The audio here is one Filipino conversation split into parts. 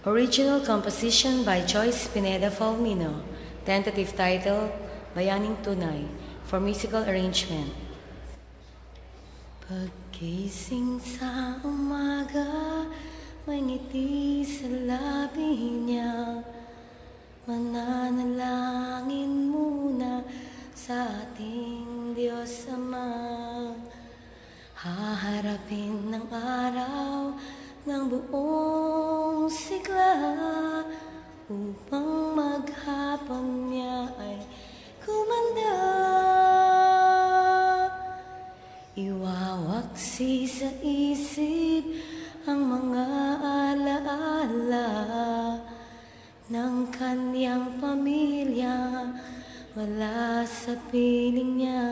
Original composition by Joyce Pineda Falmino. Tentative title, Bayaning Tunay. For musical arrangement. Pagkising sa umaga, may ngiti sa labi niya. Mananalangin muna sa ating Diyos Ama. Haharapin ng araw ng buong sigla upang maghapon niya ay kumanda. Iwawaksi sa isip ang mga alaala ng kanyang pamilya wala sa piling niya.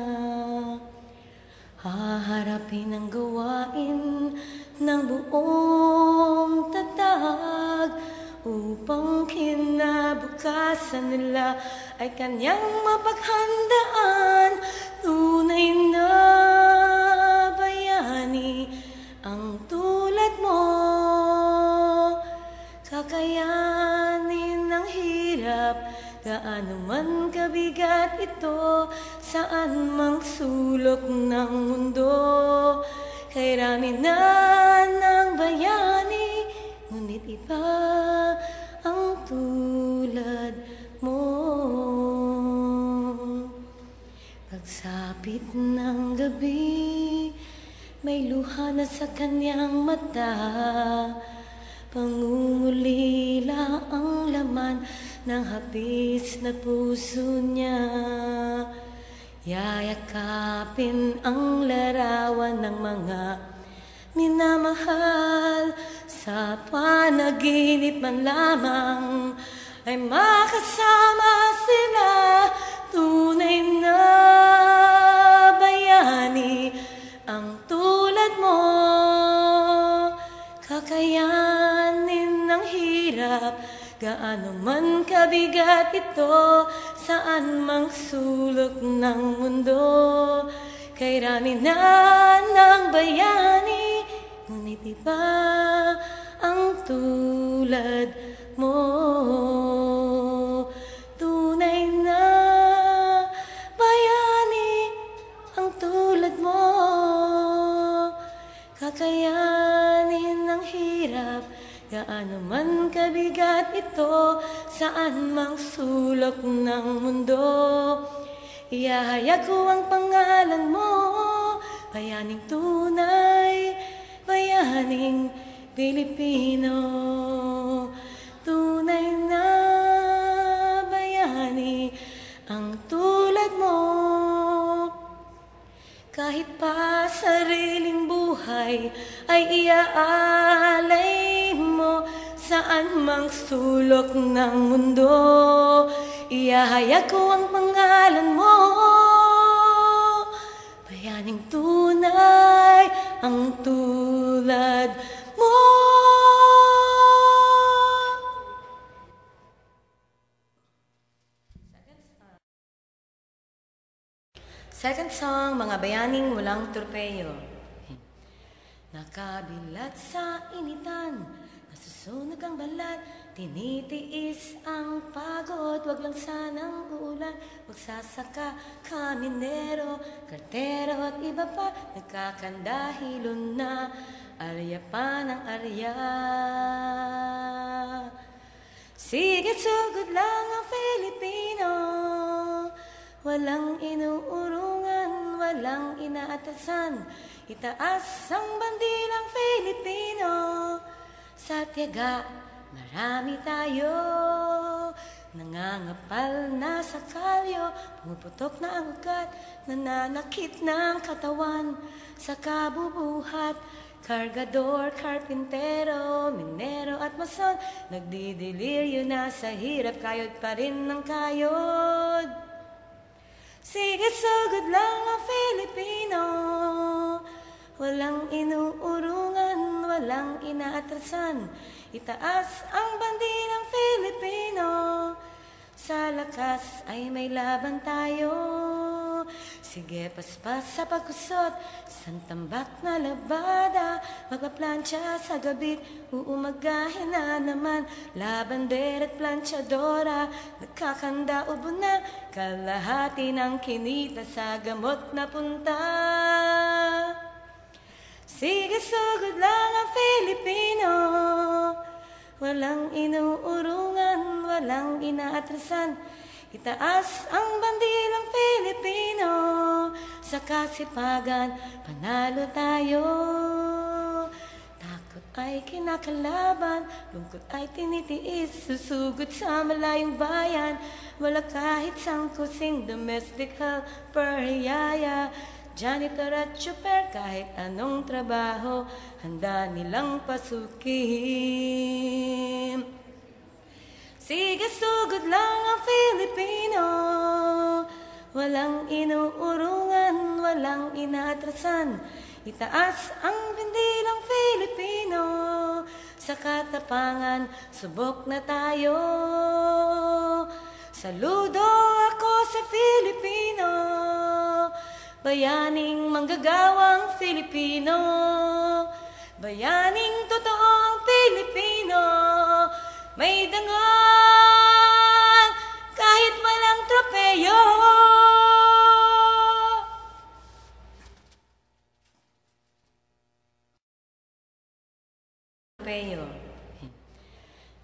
Haharapin ang gawain ng buong tatag upang kinabukasan nila ay kanyang mapaghandaan. Tunay na bayani ang tulad mo, kakayanin ang hirap, gaano man kabigat ito, saan mang sulok ng mundo. Kay rami na ng bayani, ngunit iba ang tulad mo. Pagsapit ng gabi, may luha na sa kanyang mata. Pangungulila ang laman ng hapis na puso niya. Yayakapin ang larawan ng mga minamahal. Sa panaginip man lamang ay makasama sila. Tunay na bayani ang tulad mo, kakayanin ng hirap, gaano man kabigat ito, saan mang sulok ng mundo. Kay rami na ng bayani, ngunit iba ang tulad mo. Tunay na bayani ang tulad mo, kakayanin ng hirap, gaano man kabigat ito, saan mang sulok ng mundo. Ihahayag ko ang pangalan mo, bayaning tunay, bayaning Pilipino. Tunay na bayani ang tulad mo. Kahit pa sariling buhay ay iaalay mo, saan mang sulok ng mundo. Ihahayag ko ang pangalan mo, bayaning tunay ang tulad mo. Second song, Mga Bayaning Mulang Turpeyo. Nakabilat sa initan, nasusunog ang balat, tinitiis ang pagod, wag lang sanang ulan. Magsasaka, kaminero, kartero at iba pa, nagkakandahilon na, arya pa ng arya. Sige, sugod lang ang Filipino, walang inuurungan, walang inaatasan. Itaas ang bandilang Filipino. Sa tiyaga, marami tayo. Nangangapal na sa kalyo, pumuputok na ang ugat, nananakit ng katawan sa kabubuhat. Kargador, karpintero, minero at mason, nagdidiliryo na sa hirap, kayod pa rin ng kayod. Sige, sugod lang ang Filipino, walang inuurungan, walang inaatrasan. Itaas ang bandilang Filipino, sa lakas ay may laban tayo. Sige, paspas sa pagkusot, isang tambak na labada, magpaplansya sa gabi, uumagahin na naman, labander at planchadora, nagkakanda ubo na, kalahati ng kinita sa gamot na punta. Sige, sugod lang ang Filipino, walang inuurungan, walang inaatrasan. Itaas ang bandilang Filipino, sa kasipagan panalo tayo. Takot ay kinakalaban, lungkot ay tinitiis, susugod sa malayong bayan. Wala kahit sangkusing domestic helper, yaya, janitor at chopper, kahit anong trabaho, handa nilang pasukin. Sige, sugod lang ang Filipino, walang inuurungan, walang inaatrasan. Itaas ang bindilang Filipino, sa katapangan, subok na tayo. Saludo ako sa Filipino, bayaning manggagawang Filipino, bayaning totoo ang Pilipino, may dangal kahit walang tropeyo.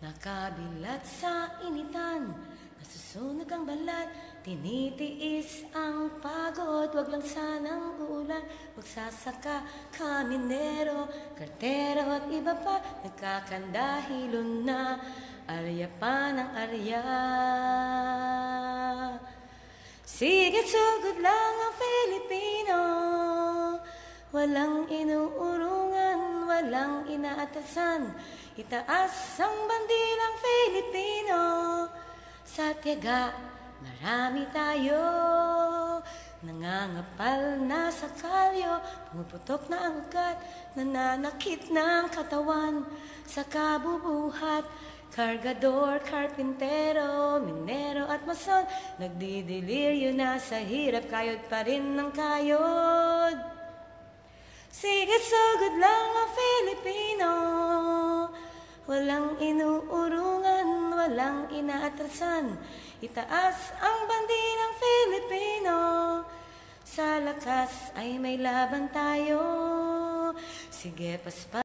Nakabilat sa initan, nasusunog ang balat, tinitiis ang pagod, wag lang sanang ulan, magsasaka, kaminero, kartero at iba pa, nagkakandahilon na, arya pa ng arya. Sige, sugod lang ang Filipino, walang inuurungan, walang inaatasan. Itaas ang bandilang Filipino, sa tiyaga marami tayo. Nangangapal na sa kalyo, pumuputok na ang ugat, nananakit ng katawan sa kabubuhat. Kargador, karpintero, minero at mason, nagdidiliryo na sa hirap, kayod pa rin ng kayod. Sige, sugod lang ang Filipino, walang inuurungan, walang inaatrasan. Itaas ang bandilang Filipino, sa lakas ay may laban tayo. Sige, paspas.